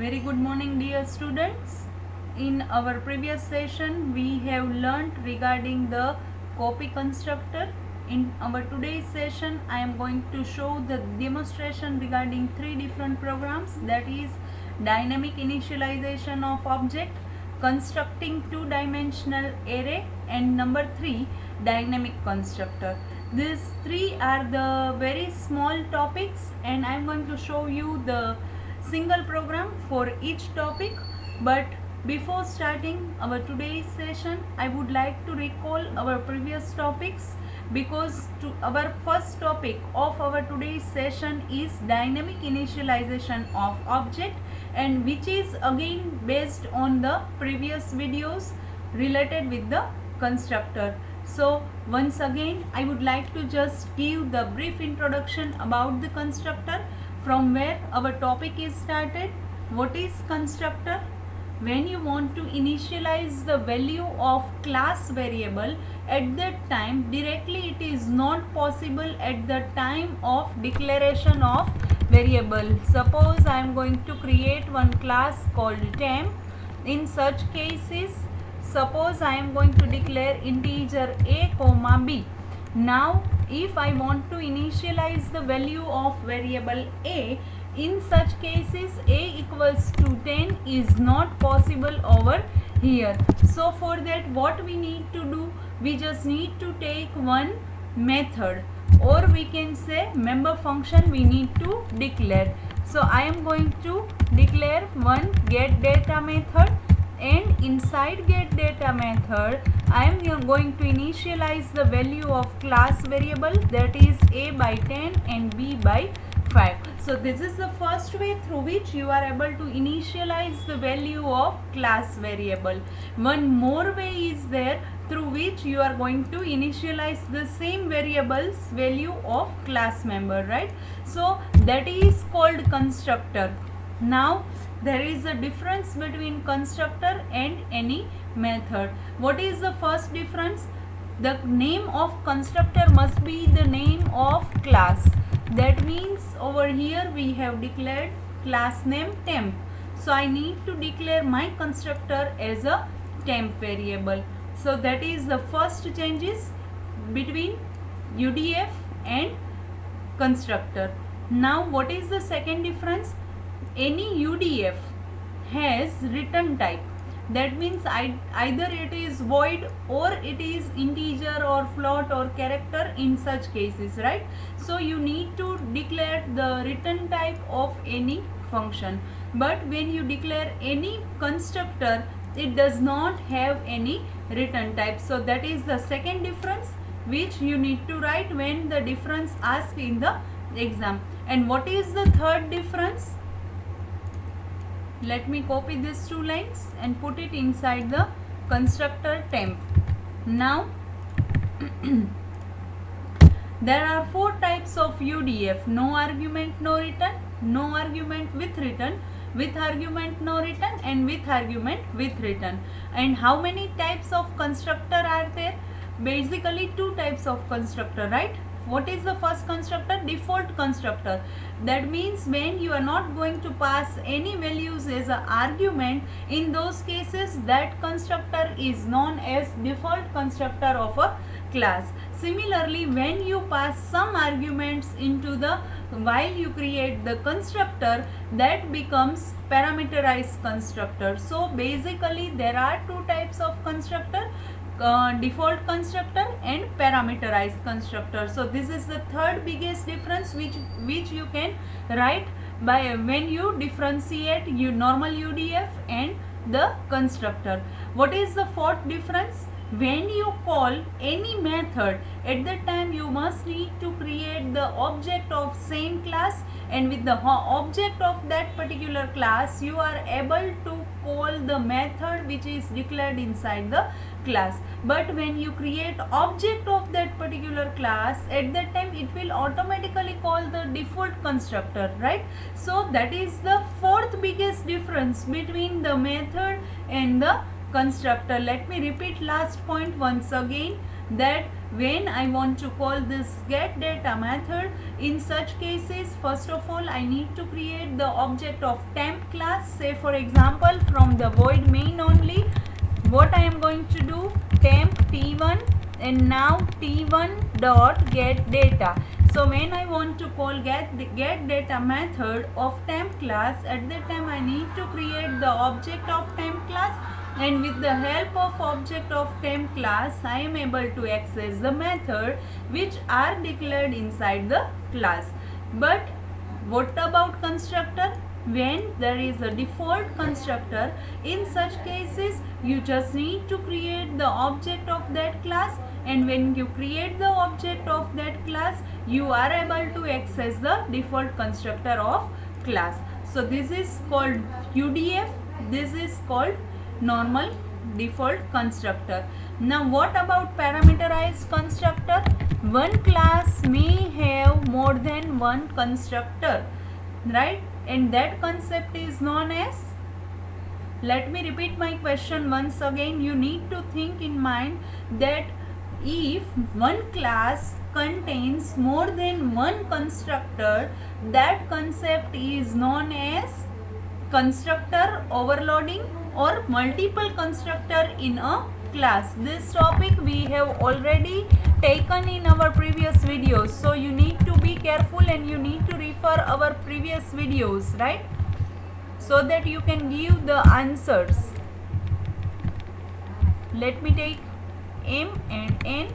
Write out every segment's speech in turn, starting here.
Very good morning, dear students. In our previous session, we have learnt regarding the copy constructor. In our today's session, I am going to show the demonstration regarding three different programs, that is dynamic initialization of object, constructing two-dimensional array, and number 3, dynamic constructor. These three are the very small topics, and I am going to show you the single program for each topic. But before starting our today's session, I would like to recall our previous topics, because our first topic of our today's session is dynamic initialization of object, and which is again based on the previous videos related with the constructor. So once again, I would like to just give the brief introduction about the constructor, from where our topic is started. What is constructor? When you want to initialize the value of class variable, at that time directly it is not possible at the time of declaration of variable. Suppose I am going to create one class called temp. In such cases, suppose I am going to declare integer a comma b. Now if I want to initialize the value of variable a, in such cases a equals to 10 is not possible over here. So for that, what we need to do, we just need to take one method, or we can say member function we need to declare. So I am going to declare one get data method, and inside get data method I am going to initialize the value of class variable, that is a by 10 and b by 5. So this is the first way through which you are able to initialize the value of class variable. One more way is there through which you are going to initialize the same variable's value of class member, right? So that is called constructor. Now there is a difference between constructor and any method. What is the first difference? The name of constructor must be the name of class. That means over here we have declared class name temp. So I need to declare my constructor as a temp variable. So that is the first changes between UDF and constructor. Now what is the second difference? Any UDF has return type. That means either it is void or it is integer or float or character in such cases, right? So you need to declare the return type of any function. But when you declare any constructor, it does not have any return type. So that is the second difference which you need to write when the difference asked in the exam. And what is the third difference? Let me copy these two lines and put it inside the constructor temp. Now there are four types of UDF: no argument no return, no argument with return, with argument no return, and with argument with return. And how many types of constructor are there? Basically two types of constructor, right? What is the first constructor? Default constructor. That means when you are not going to pass any values as an argument, in those cases that constructor is known as default constructor of a class. Similarly, when you pass some arguments into the while you create the constructor, that becomes parameterized constructor. So basically there are two types of constructor, default constructor and parameterized constructor. So this is the third biggest difference which you can write by when you differentiate your normal UDF and the constructor. What is the fourth difference? When you call any method, at that time you must need to create the object of same class, and with the object of that particular class you are able to call the method which is declared inside the class. But when you create object of that particular class, at that time it will automatically call the default constructor, right? So that is the fourth biggest difference between the method and the constructor. Let me repeat last point once again. that when I want to call this get data method, in such cases, first of all I need to create the object of temp class. Say for example, from the void main only, what I am going to do, temp t1 and now t1 dot get data. So when I want to call get data method of temp class, at that time I need to create the object of temp class, and with the help of object of temp class I am able to access the method which are declared inside the class. But what about constructor? When there is a default constructor, in such cases you just need to create the object of that class, and when you create the object of that class you are able to access the default constructor of class. So this is called UDF, this is called normal default constructor. Now what about parameterized constructor? One class may have more than one constructor, right? And that concept is known as, let me repeat my question once again. You need to think in mind that if one class contains more than one constructor, that concept is known as constructor overloading or multiple constructor in a class. This topic we have already taken in our previous videos, so you need to be careful and you need to refer our previous videos, right, so that you can give the answers. Let me take m and n,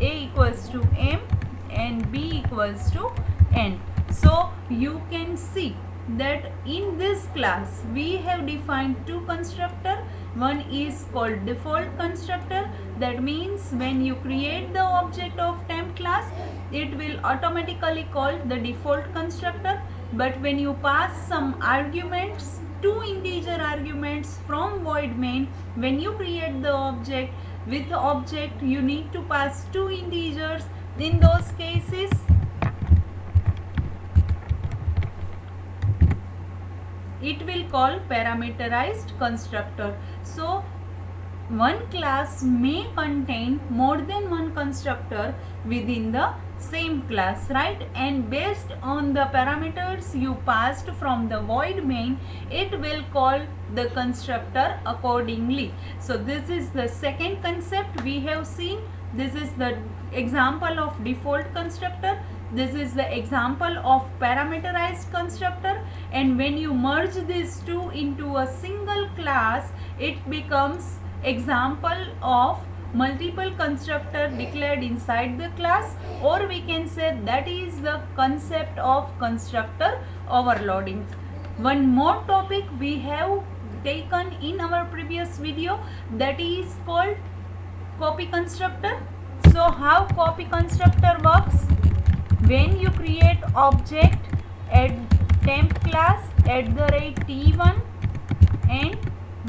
a equals to m and b equals to n. So you can see that in this class we have defined two constructor. One is called default constructor, that means when you create the object of temp class it will automatically call the default constructor. But when you pass some arguments, two integer arguments from void main, when you create the object, with the object you need to pass two integers. In those cases it will call parameterized constructor. So one class may contain more than one constructor within the same class, right? And based on the parameters you passed from the void main, it will call the constructor accordingly. So this is the second concept we have seen. This is the example of default constructor. This is the example of parameterized constructor, and when you merge these two into a single class, it becomes example of multiple constructor declared inside the class, or we can say that is the concept of constructor overloading. One more topic we have taken in our previous video, that is called copy constructor. So how copy constructor works? When you create object at temp class @t1, and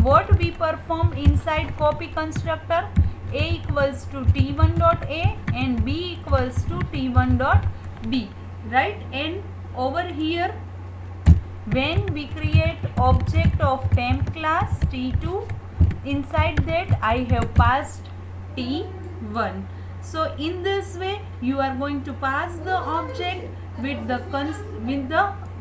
what we perform inside copy constructor, a equals to t1 dot a and b equals to t1 dot b, right? And over here when we create object of temp class t2, inside that I have passed t1. So in this way you are going to pass the object with the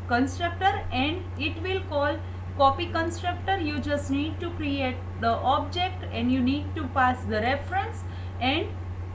constructor and it will call copy constructor. You just need to create the object and you need to pass the reference, and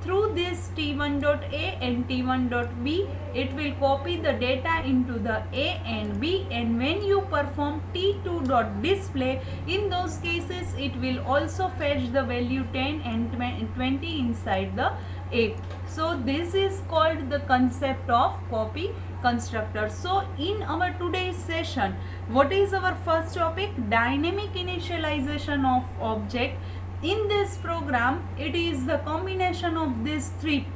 through this t1.a and t1.b it will copy the data into the a and b, and when you perform t2.display, in those cases it will also fetch the value 10 and 20 inside the a. So this is called the concept of copy constructor. So in our today's session, what is our first topic? Dynamic initialization of object. In this program it is the combination of these three,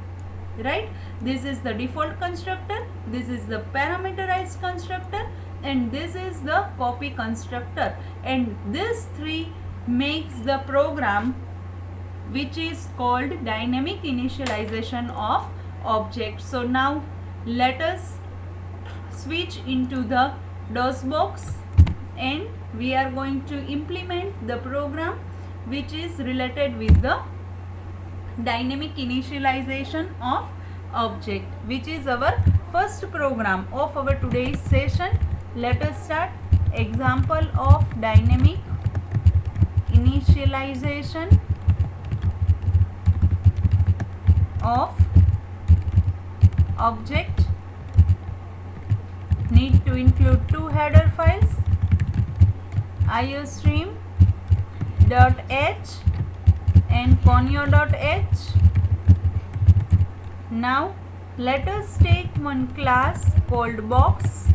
right? This is the default constructor, this is the parameterized constructor, and this is the copy constructor, and these three makes the program which is called dynamic initialization of object. So now let us switch into the DOS box and we are going to implement the program which is related with the dynamic initialization of object, which is our first program of our today's session. Let us start. Example of dynamic initialization of object. Need to include two header files, iostream.h and conio.h. Now let us take one class called box.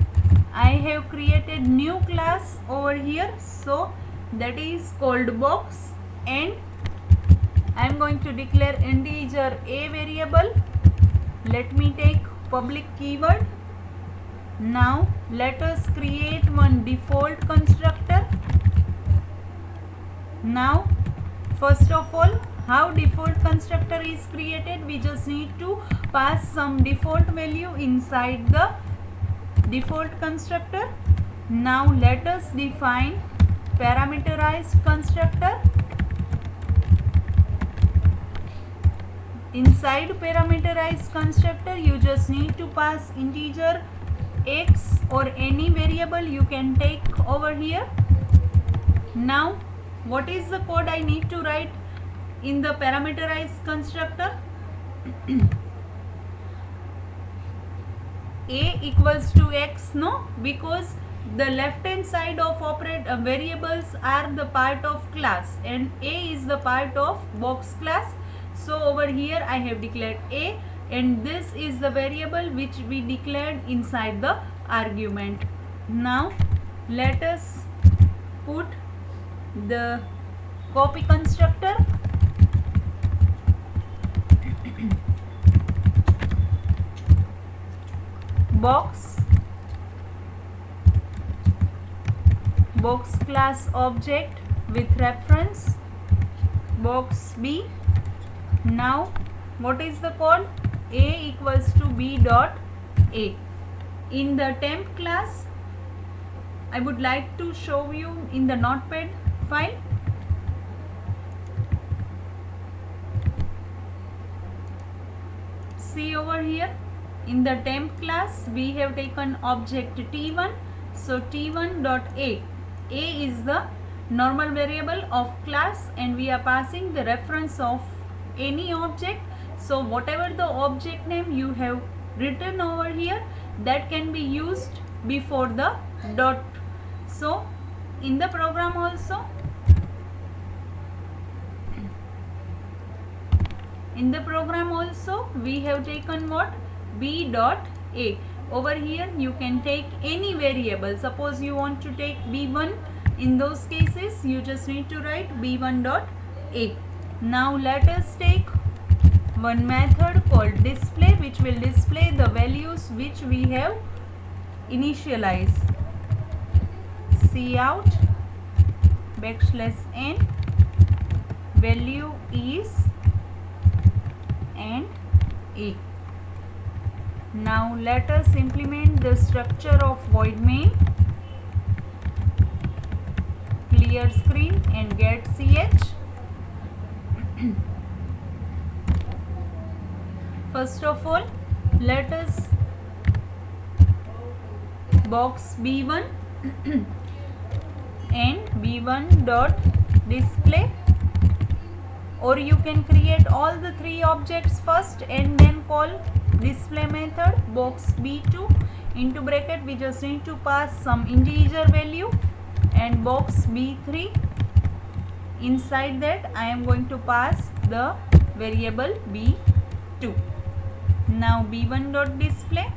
I have created new class over here, so that is called box, and I am going to declare integer a variable. Let me take public keyword. Now let us create one default constructor. Now first of all, how default constructor is created? We just need to pass some default value inside the default constructor. Now let us define parameterized constructor. Inside parameterized constructor, you just need to pass integer x or any variable you can take over here. Now what is the code I need to write in the parameterized constructor? A equals to x, no, because the left hand side of variables are the part of class and a is the part of box class. So over here I have declared a, and this is the variable which we declared inside the argument. Now let us put the copy constructor. Box class object with reference box b. Now what is the code? A equals to b dot a. In the temp class, I would like to show you in the notepad file. See over here, in the temp class we have taken object t1. So t1 dot a is the normal variable of class, and we are passing the reference of any object. So whatever the object name you have written over here, that can be used before the dot. So in the program also, we have taken what? B dot a. Over here you can take any variable. Suppose you want to take b1, in those cases you just need to write b1 dot a. Now let us take one method called display, which will display the values which we have initialized. Cout \n value is and a. Now let us implement the structure of void main. Clear screen and get ch. First of all, let us box b1 and b1 dot display, or you can create all the three objects first and then call display method. Box b2 into bracket, we just need to pass some integer value, and box b3, inside that I am going to pass the variable b2. Now b1 dot display,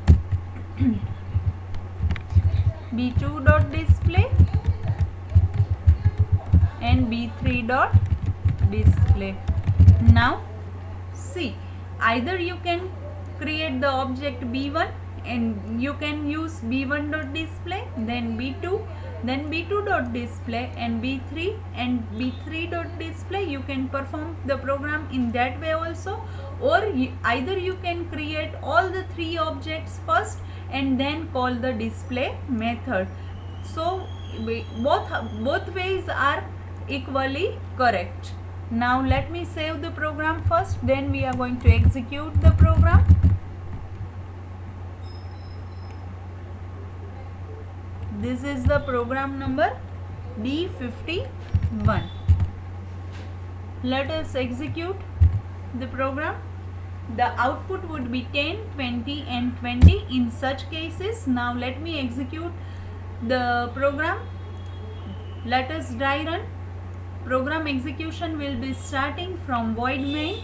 b2 dot display and b3 dot display. Now see, either you can create the object b1 and you can use b1 dot display, then b2, then b2 dot display and b3 and b3 dot display. You can perform the program in that way also, or either you can create all the three objects first and then call the display method. So both ways are equally correct. Now let me save the program first, then we are going to execute the program. This is the program number D51. Let us execute the program. The output would be 10, 20 and 20 in such cases. Now let me execute the program. Let us try run. Program execution will be starting from void main.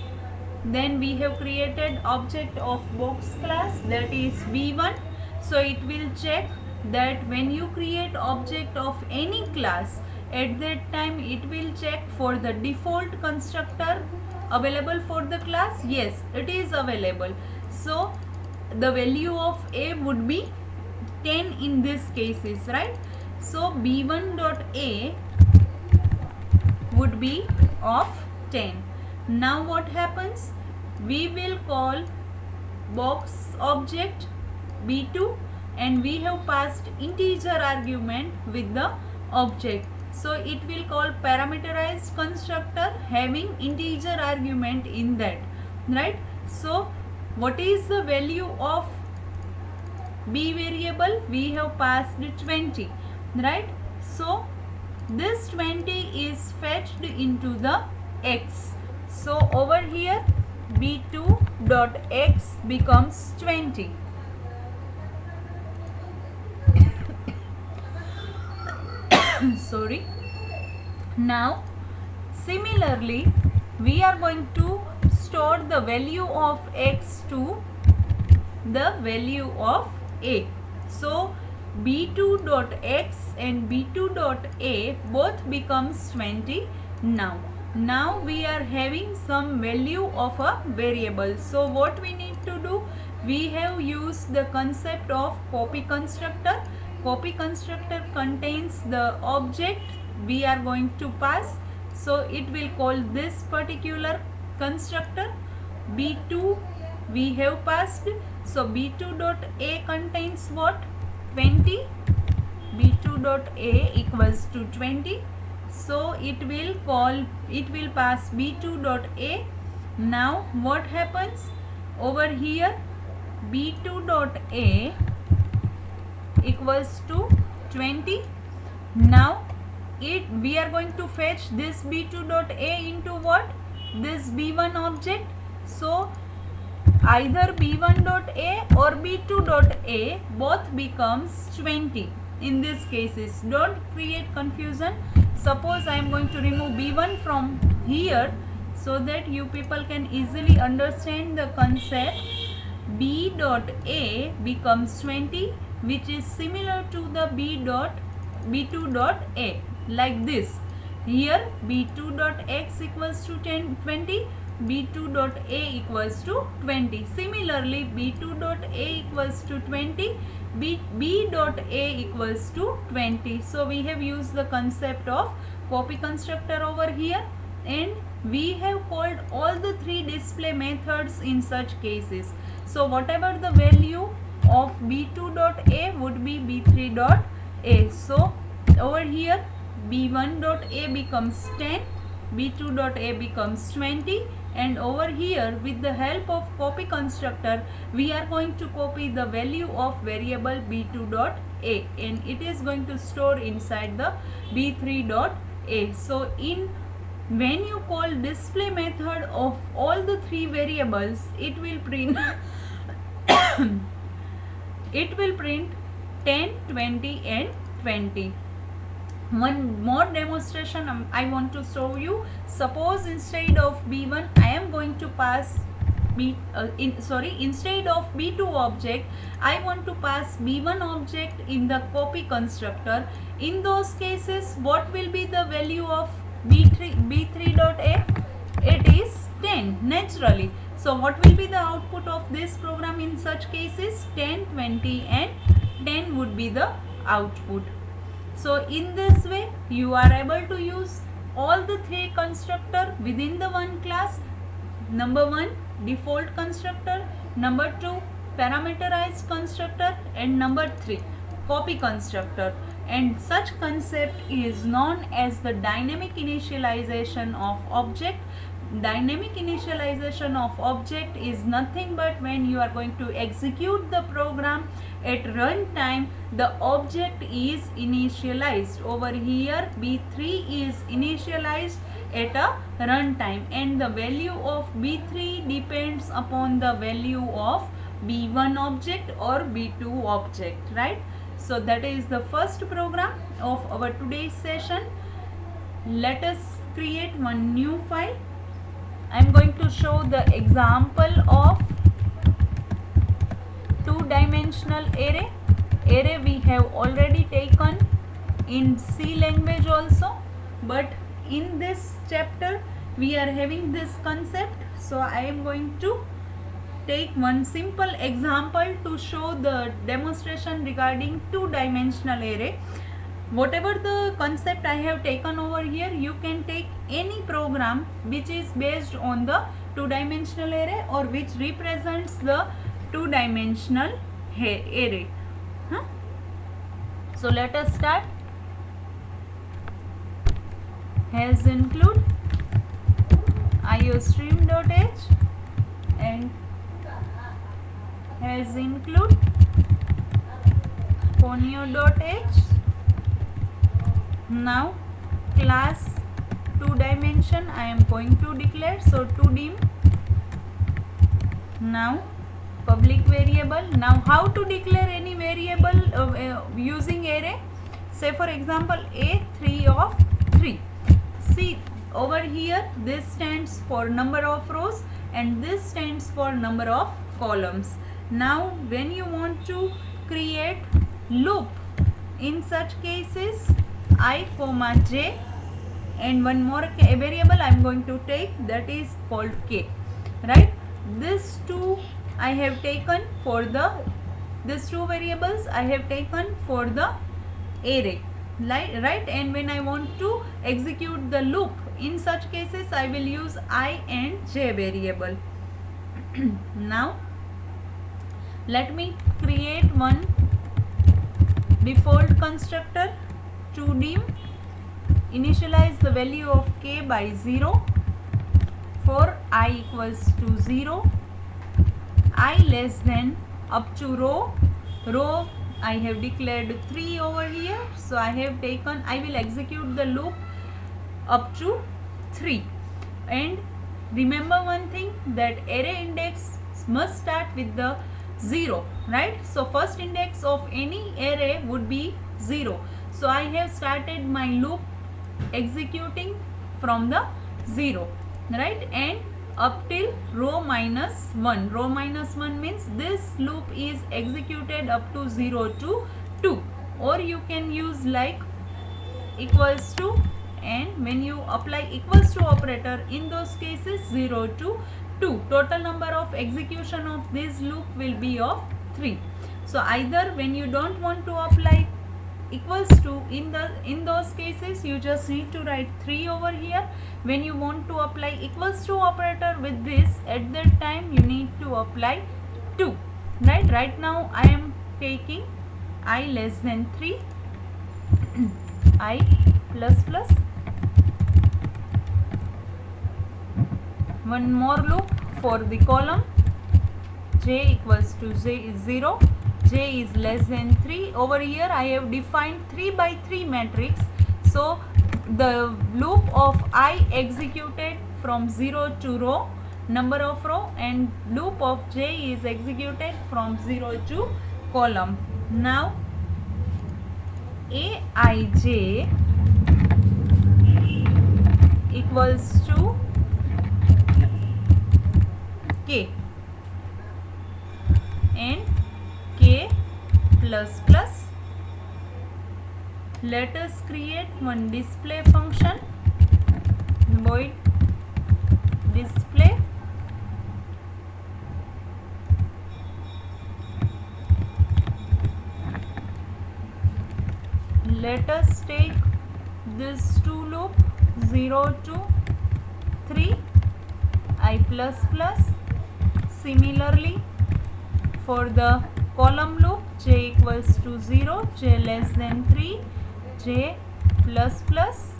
Then we have created object of box class, that is B1. So it will check that when you create object of any class, at that time it will check for the default constructor available for the class. Yes, it is available. So the value of A would be 10 in this cases, right? So B1.A would be of 10. Now what happens? We will call box object B2 and we have passed integer argument with the object. So it will call parameterized constructor having integer argument in that, right? So what is the value of B variable? We have passed 20, right? So this 20 is fetched into the X. So over here B2.X becomes 20. Sorry. Now similarly we are going to store the value of X to the value of A. So B2.X and B2.A both becomes 20 now. Now we are having some value of a variable. So what we need to do? We have used the concept of copy constructor. Copy constructor contains the object we are going to pass. So it will call this particular constructor. B2 we have passed. So B2.A contains what? 20. B2.A equals to 20. So it will pass B2.A. Now what happens? Over here B2.A equals to 20. Now we are going to fetch this B2.A into what? This B1 object. So either B1.A or B2.A both becomes 20 in these cases. Don't create confusion. Suppose I am going to remove B1 from here so that you people can easily understand the concept. B.A becomes 20, which is similar to the B2.A, like this. Here B2.X equals to 20, B2.A equals to 20. Similarly B2.A equals to 20, B.A equals to 20. So we have used the concept of copy constructor over here, and we have called all the three display methods in such cases. So whatever the value of B2.A would be B3.A. So over here B1.A becomes 10, B2.A becomes 20, and over here with the help of copy constructor we are going to copy the value of variable B2.A and it is going to store inside the B3.A. So when you call display method of all the three variables, it will print it will print 10, 20 and 20. One more demonstration I want to show you. Suppose instead of B1 I am going to pass instead of B2 object I want to pass B1 object in the copy constructor. In those cases what will be the value of B3.A? It is 10 naturally. So what will be the output of this program in such cases? 10, 20 and 10 would be the output. So in this way you are able to use all the three constructor within the one class. Number 1 default constructor, number 2 parameterized constructor, and number 3 copy constructor. and such concept is known as the dynamic initialization of object. Dynamic initialization of object is nothing but when you are going to execute the program at runtime, the object is initialized. Over here B3 is initialized at a runtime, and the value of B3 depends upon the value of B1 object or B2 object, right? So that is the first program of our today's session. Let us create one new file. I am going to show the example of two-dimensional array. Array we have already taken in C language also, but in this chapter we are having this concept. So I am going to take one simple example to show the demonstration regarding two-dimensional array. Whatever the concept I have taken over here, you can take any program which is based on the two-dimensional array or which represents the two-dimensional array. So let us start. Has include iostream.h and has include conio.h. Now class 2dimension I am going to declare, so 2dim. Now public variable. Now how to declare any variable using array? Say for example a3 of 3. See over here, this stands for number of rows and this stands for number of columns. Now when you want to create loop, in such cases I comma j and one more variable I am going to take, that is called k, right? This two I have taken for the, these two variables I have taken for the array, right? And when I want to execute the loop, in such cases I will use I and j variable. Now let me create one default constructor, 2dim, initialize the value of k by 0 for I equals to 0, I less than up to row I have declared 3 over here, so I have taken, I will execute the loop up to 3. And remember one thing, that array index must start with the 0, right? So first index of any array would be 0. So I have started my loop executing from the 0, right? And up till row minus 1. Row minus 1 means this loop is executed up to 0 to 2, or you can use like equals to, and when you apply equals to operator, in those cases 0 to 2. Total number of execution of this loop will be of 3. So either when you don't want to apply equals to, in those cases you just need to write 3 over here. When you want to apply equals to operator with this, at that time you need to apply 2, right? Right now I am taking I less than 3, I plus plus. One more loop for the column, j equals to 0, j is less than 3. Over here I have defined 3 by 3 matrix, so the loop of I executed from 0 to row, number of row, and loop of j is executed from 0 to column. Now aij equals to k and k plus plus. Let us create one display function, void display. Let us take this two loop 0 to 3, I plus plus. Similarly for the column loop, j equals to 0, j less than 3, J plus plus,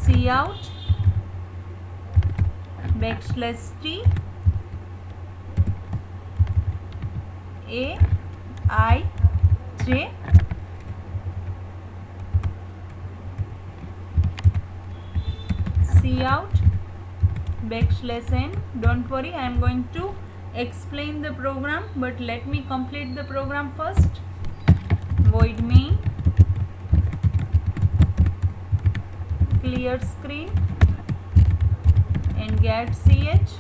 cout backslash T A I J cout backslash N. Don't worry, I am going to explain the program, but let me complete the program first. Void main, clear screen and get ch.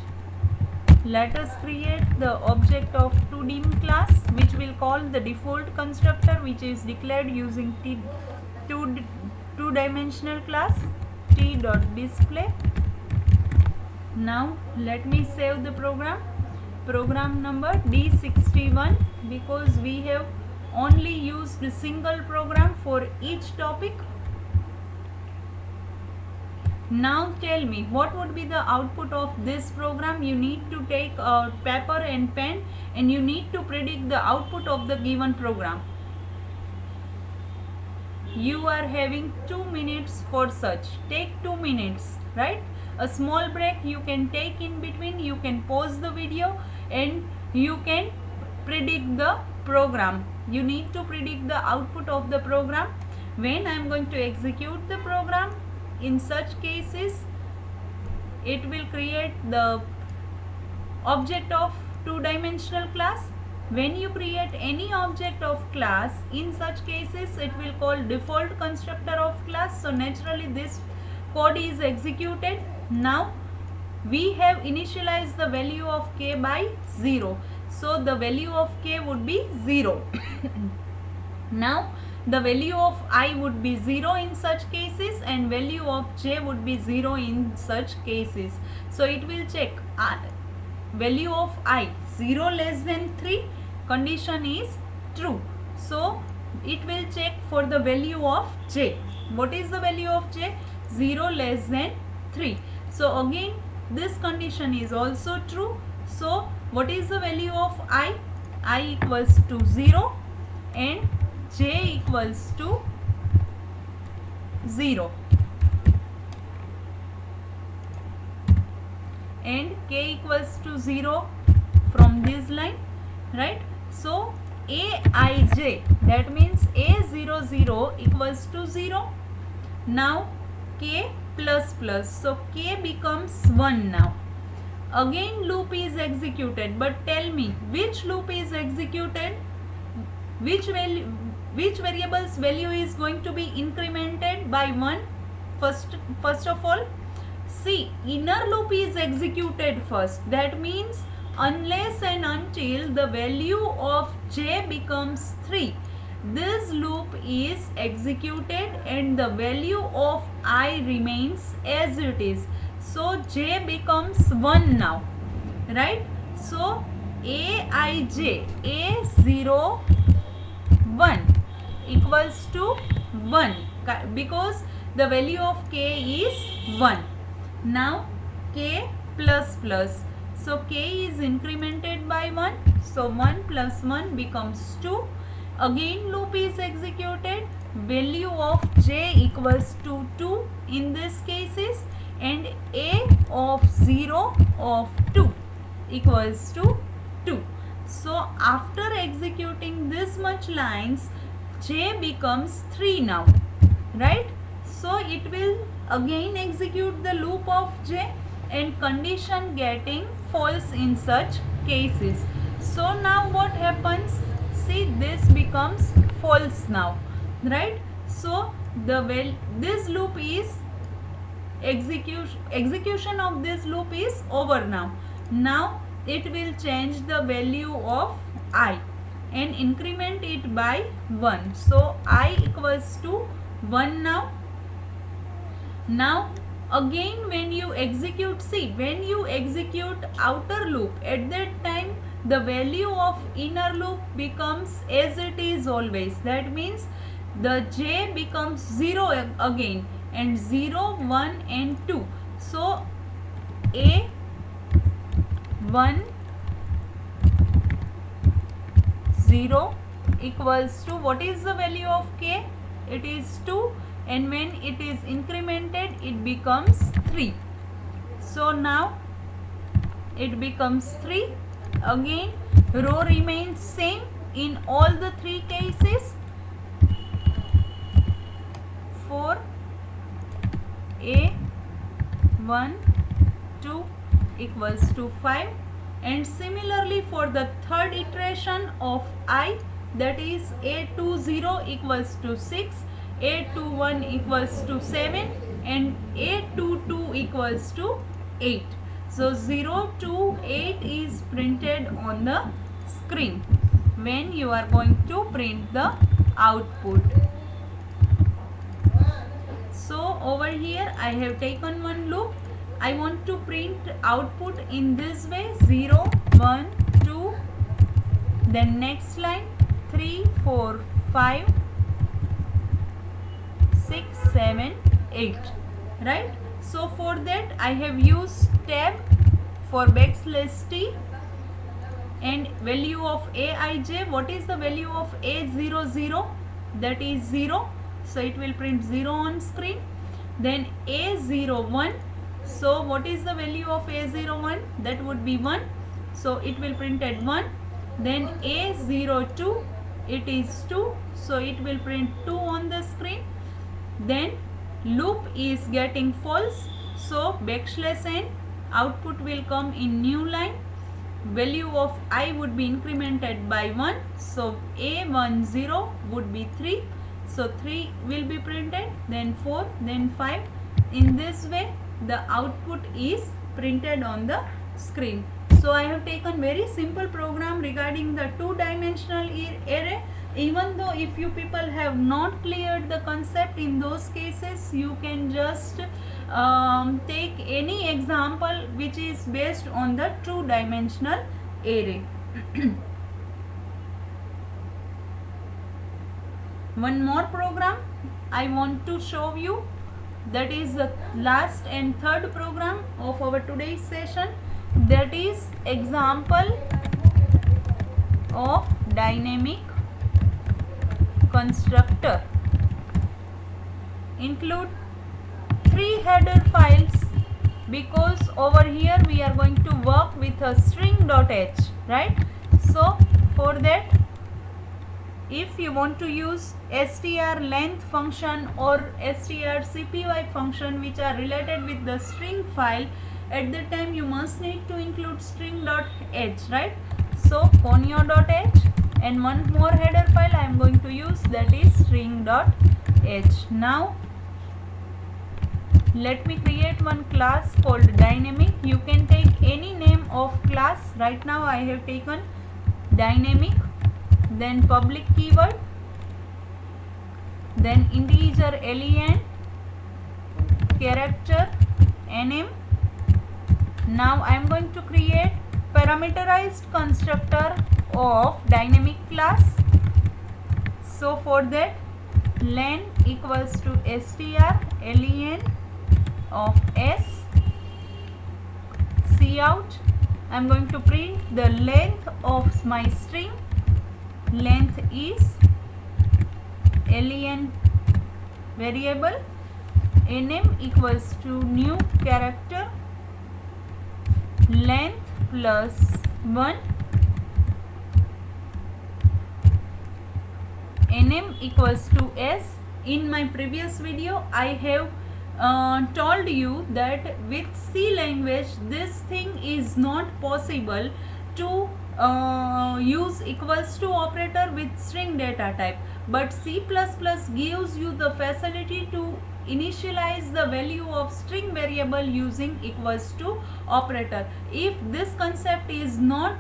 Let us create the object of toDim class, which will call the default constructor, which is declared using two-dimensional class t.display. Now let me save the program. Program number D61, because we have only used a single program for each topic. Now tell me, what would be the output of this program? You need to take a paper and pen and you need to predict the output of the given program. You are having 2 minutes for such. Take 2 minutes, right? A small break you can take in between. You can pause the video and you can predict the program. You need to predict the output of the program. When I am going to execute the program, in such cases it will create the object of two-dimensional class. When you create any object of class, in such cases it will call default constructor of class. So naturally this code is executed. Now we have initialized the value of k by 0. So the value of k would be 0. Now the value of I would be 0 in such cases and value of j would be 0 in such cases. So it will check value of I 0 less than 3, condition is true. So it will check for the value of j. What is the value of j? 0 less than 3. So again this condition is also true. So what is the value of I? I equals to 0 and j equals to 0 and k equals to 0 from this line, right? So aij, that means a00 equals to 0. Now k plus plus, so k becomes 1 now. Again loop is executed, but tell me which loop is executed, which variable's value is going to be incremented by 1. First of all, see, inner loop is executed first. That means unless and until the value of j becomes 3, this loop is executed and the value of I remains as it is. So j becomes 1 now, right? So aij, a0 1 equals to 1 because the value of k is 1. Now k plus plus, so k is incremented by 1, so 1 plus 1 becomes 2. Again loop is executed, value of j equals to 2 in this cases and a of 0 of 2 equals to 2. So after executing this much lines, j becomes 3 now, right? So it will again execute the loop of j and condition getting false in such cases. So now what happens? See, this becomes false now, right? So this loop is execution of this loop is over now. Now it will change the value of I and increment it by 1. So I equals to 1 now. Now again when you execute, see, when you execute outer loop, at that time the value of inner loop becomes as it is always. That means the j becomes 0 again and 0, 1 and 2. So a 1 0 equals to, what is the value of k? It is 2, and when it is incremented it becomes 3. So now it becomes 3. Again row remains same in all the 3 cases. 4 a 1 2 equals to 5, and similarly for the third iteration of I, that is a20 equals to 6, a21 equals to 7, and a22 equals to 8. So 0 to 8 is printed on the screen when you are going to print the output. So over here I have taken one loop. I want to print output in this way: 0 1 2, then next line 3 4 5 6 7 8, right? So for that I have used tab for \t, and value of aij, what is the value of a00? That is 0, so it will print 0 on screen. Then a01, so what is the value of a01? That would be 1, so it will print at 1. Then a02, it is 2, so it will print 2 on the screen. Then loop is getting false, so \n, output will come in new line. Value of I would be incremented by 1, so a10 would be 3, so 3 will be printed, then 4, then 5. In this way the output is printed on the screen. So I have taken very simple program regarding the two-dimensional array. Even though if you people have not cleared the concept, in those cases you can just take any example which is based on the two-dimensional array. One more program I want to show you, that is the last and third program of our today's session, that is example of dynamic constructor. Include 3 header files, because over here we are going to work with a string.h, right? So for that, if you want to use strLength function or strcpy function which are related with the string file, at that time you must need to include string.h, right? So conio.h, and one more header file I am going to use, that is string.h. Now let me create one class called dynamic. You can take any name of class. Right now I have taken dynamic, then public keyword, then integer len, character nm. Now I am going to create parameterized constructor of dynamic class. So for that, len equals to strlen of s. Cout, I am going to print the length of my string. Length is len variable. Nm equals to new character, length plus 1. Nm equals to s. In my previous video I have told you that with C language this thing is not possible to use equals to operator with string data type, but C++ gives you the facility to initialize the value of string variable using equals to operator. If this concept is not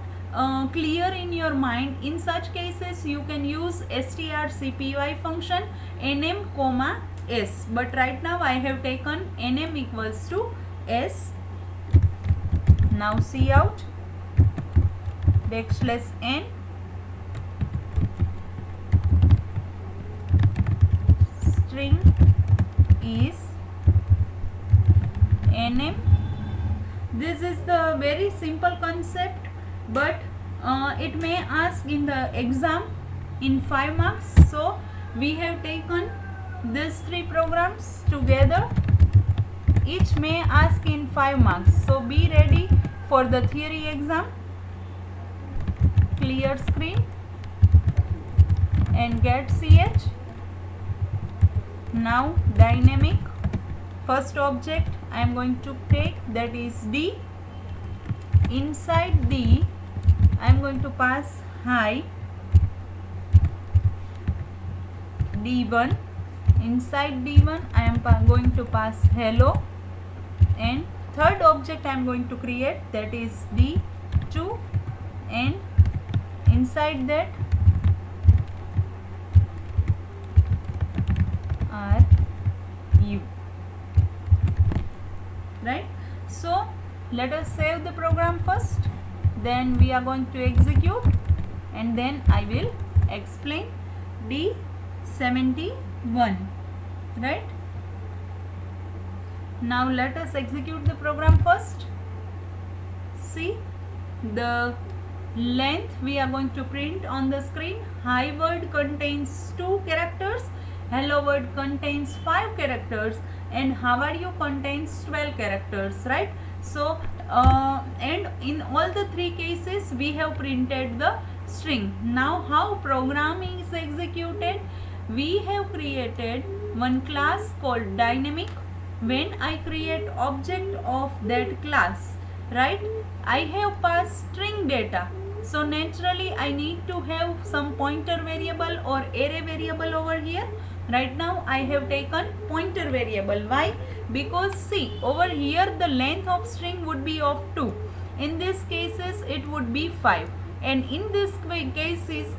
clear in your mind, in such cases you can use strcpy function nm comma s, but right now I have taken nm equals to s. Now cout \n string is nm. This is the very simple concept, but it may ask in the exam, in 5 marks. So we have taken these 3 programs together. Each may ask in 5 marks. So be ready for the theory exam. Clear screen and get CH. Now dynamic. First object I am going to take, that is D. Inside D I am going to pass hi. D1. Inside D1 I am going to pass hello. And third object I am going to create, that is D2, and inside that are you. Right? So let us save the program first, then we are going to execute, and then I will explain. D71. Right? Now let us execute the program first. See, the length we are going to print on the screen. Hi word contains 2 characters, hello word contains 5 characters, and how are you contains 12 characters, right? So and in all the 3 cases we have printed the string. Now how program is executed? We have created one class called dynamic. When I create object of that class, right, I have passed string data. So naturally I need to have some pointer variable or array variable over here. Right now I have taken pointer variable. Why? Because see, over here the length of string would be of 2. In these cases it would be 5. And in this cases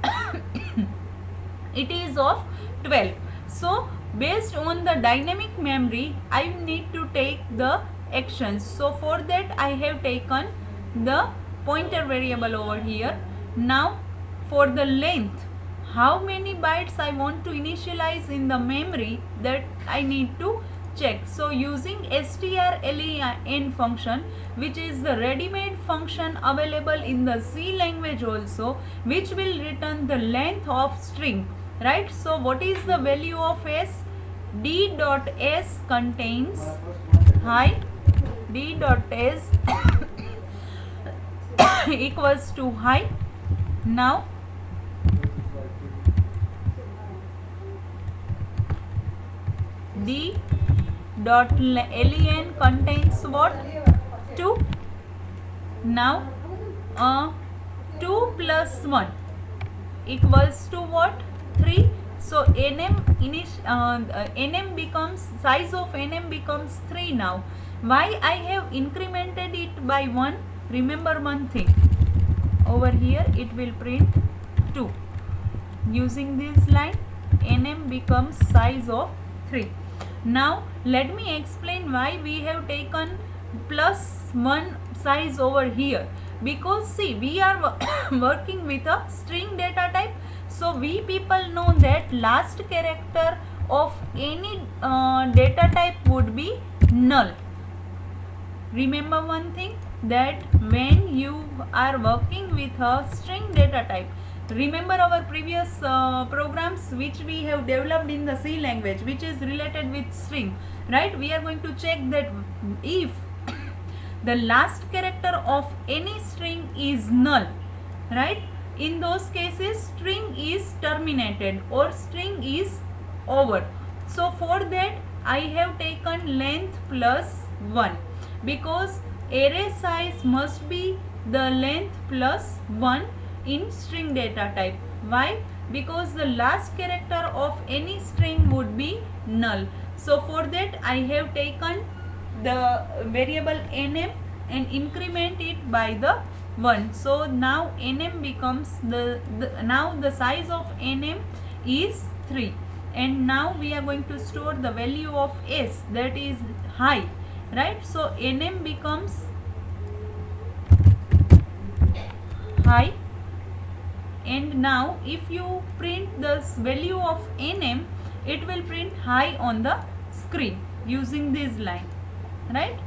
it is of 12. So based on the dynamic memory, I need to take the actions. So for that I have taken the pointer variable over here. Now for the length, how many bytes I want to initialize in the memory, that I need to check. So using strlen function, which is the ready-made function available in the C language also, which will return the length of string. Right? So what is the value of s? D.s contains hi. D.s equals to hi. Now D.len contains what? 2. Now 2 plus 1 equals to what? 3. So nm becomes, size of nm becomes 3 now. Why I have incremented it by 1? Remember one thing, over here it will print 2. Using this line, nm becomes size of 3. Now let me explain why we have taken plus 1 size over here. Because see, we are working with a string data type. So we people know that last character of any data type would be null. Remember one thing, that when you are working with a string data type, remember our previous programs which we have developed in the C language, which is related with string, right? We are going to check that if the last character of any string is null, right? In those cases string is terminated or string is over. So for that I have taken length plus 1, because array size must be the length plus 1 in string data type. Why? Because the last character of any string would be null. So for that I have taken the variable nm and increment it by the 1. So now nm becomes now the size of nm is 3, and now we are going to store the value of s, that is high, right? So nm becomes high, and now if you print this value of nm, it will print high on the screen using this line, right?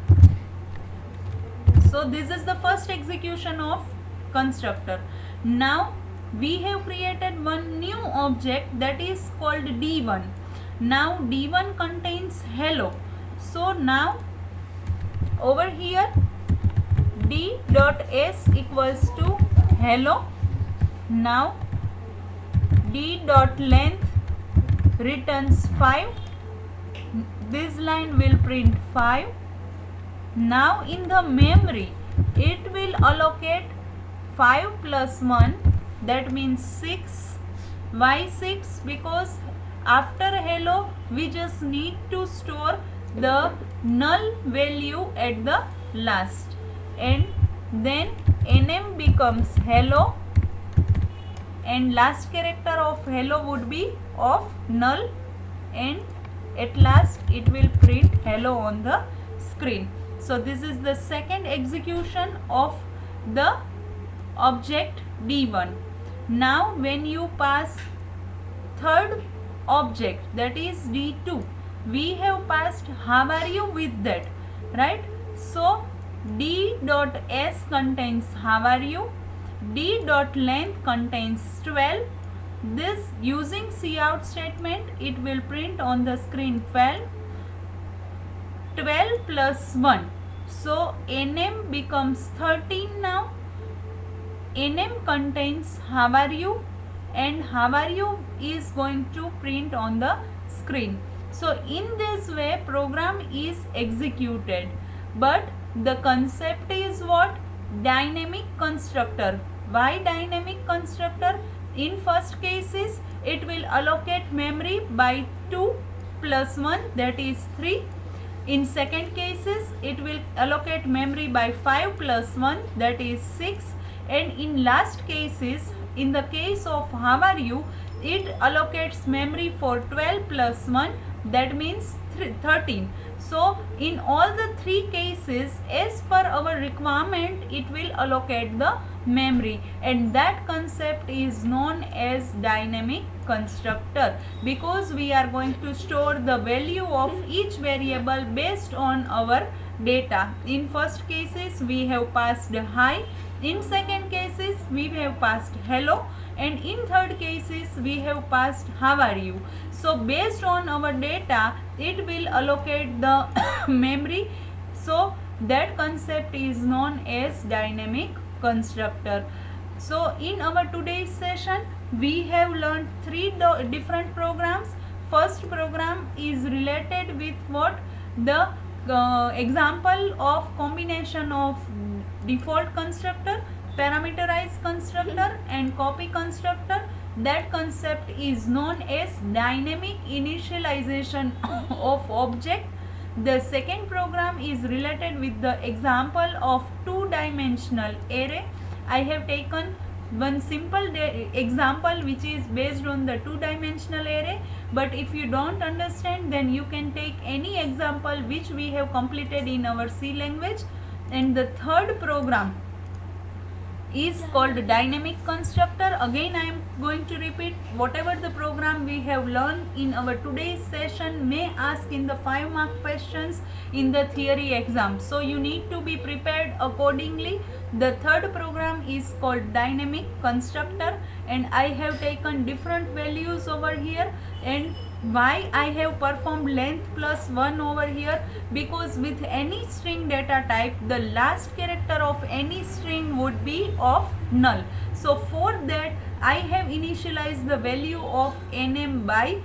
So this is the first execution of constructor. Now we have created one new object that is called D1. Now D1 contains hello. So now over here D dot S equals to hello. Now D dot length returns 5. This line will print 5. Now in the memory it will allocate 5 plus 1, that means 6. Why 6? Because after hello we just need to store the null value at the last, and then nm becomes hello, and last character of hello would be of null, and at last it will print hello on the screen. So this is the second execution of the object D1. Now when you pass third object, that is D2, we have passed how are you with that, right? So D dot S contains how are you, D dot length contains 12. This using cout statement it will print on the screen 12 plus 1. So nm becomes 13 now. nm contains how are you, and how are you is going to print on the screen. So in this way program is executed, but the concept is what? Dynamic constructor. Why dynamic constructor? In first cases it will allocate memory by 2 plus 1, that is 3. In second cases it will allocate memory by 5 plus 1, that is 6. And in last cases, in the case of how are you, it allocates memory for 12 plus 1, that means 13. So in all the three cases, as per our requirement, it will allocate the memory, and that concept is known as dynamic constructor, because we are going to store the value of each variable based on our data. In first cases we have passed hi, in second cases we have passed hello, and in third cases we have passed how are you. So based on our data it will allocate the memory. So that concept is known as dynamic constructor. So in our today's session we have learned three different programs. First program is related with what? The example of combination of default constructor, parameterized constructor and copy constructor. That concept is known as dynamic initialization of object. The second program is related with the example of two-dimensional array. I have taken one simple example which is based on the two-dimensional array, but if you don't understand then you can take any example which we have completed in our C language. And the third program is called dynamic constructor. Again I am going to repeat, whatever the program we have learned in our today's session may ask in the 5-mark questions in the theory exam, so you need to be prepared accordingly. The third program is called dynamic constructor, and I have taken different values over here. And why I have performed length plus 1 over here? Because with any string data type, the last character of any string would be of null. So for that I have initialized the value of nm by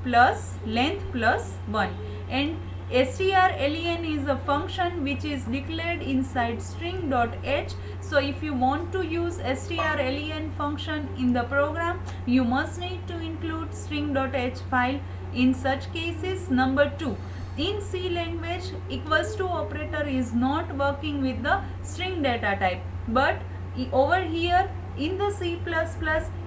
plus length plus 1. And strlen is a function which is declared inside string.h. So if you want to use strlen function in the program, you must need to include string.h file. In such cases, number 2, in C language equals to operator is not working with the string data type, but over here in the C++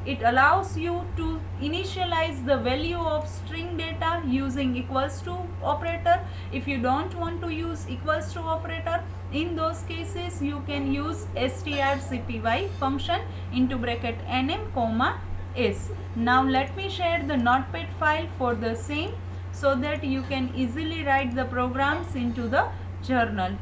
it allows you to initialize the value of string data using equals to operator. If you don't want to use equals to operator, in those cases you can use strcpy function into bracket nm comma s. Now let me share the notepad file for the same, so that you can easily write the programs into the journal.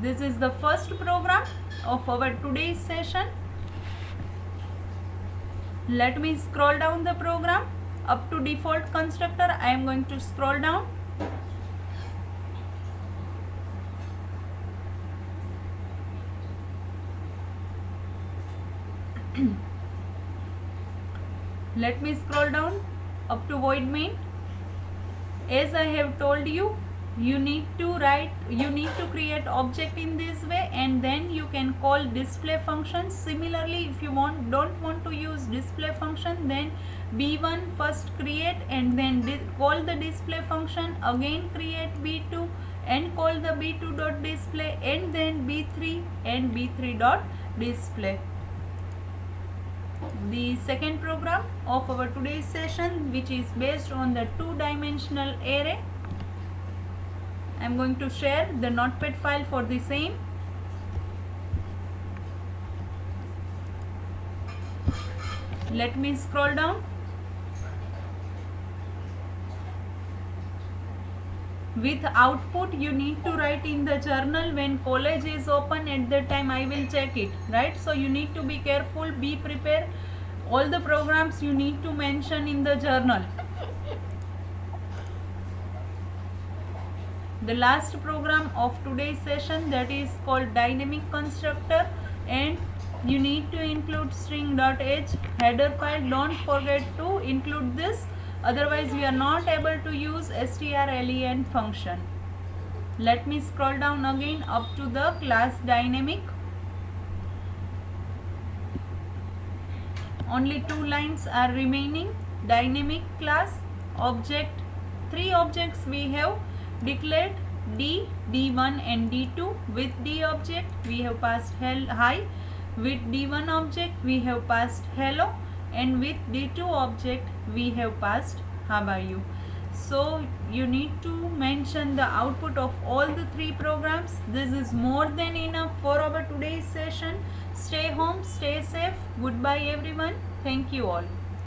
This is the first program of our today's session. Let me scroll down the program up to default constructor. I am going to scroll down. Let me scroll down up to void main. As I have told you, you need to create object in this way, and then you can call display function. Similarly, if you don't want to use display function, then b1 first create and then call the display function, again create b2 and call the b2 dot display, and then b3 and b3 dot display. The second program of our today's session, which is based on the two-dimensional array. I am going to share the notepad file for the same. Let me scroll down. With output, you need to write in the journal. When college is open, at that time I will check it, right? So you need to be careful, be prepared. All the programs you need to mention in the journal. The last program of today's session, that is called dynamic constructor, and you need to include string.h header file. Don't forget to include this, otherwise we are not able to use strlen function. Let me scroll down again up to the class dynamic. Only 2 lines are remaining. Dynamic class object, 3 objects we have declared, D, D1 and D2. With D object we have passed hi, with D1 object we have passed hello, and with D2 object we have passed how are you. So you need to mention the output of all the 3 programs. This is more than enough for our today's session. Stay home, stay safe. Goodbye everyone. Thank you all.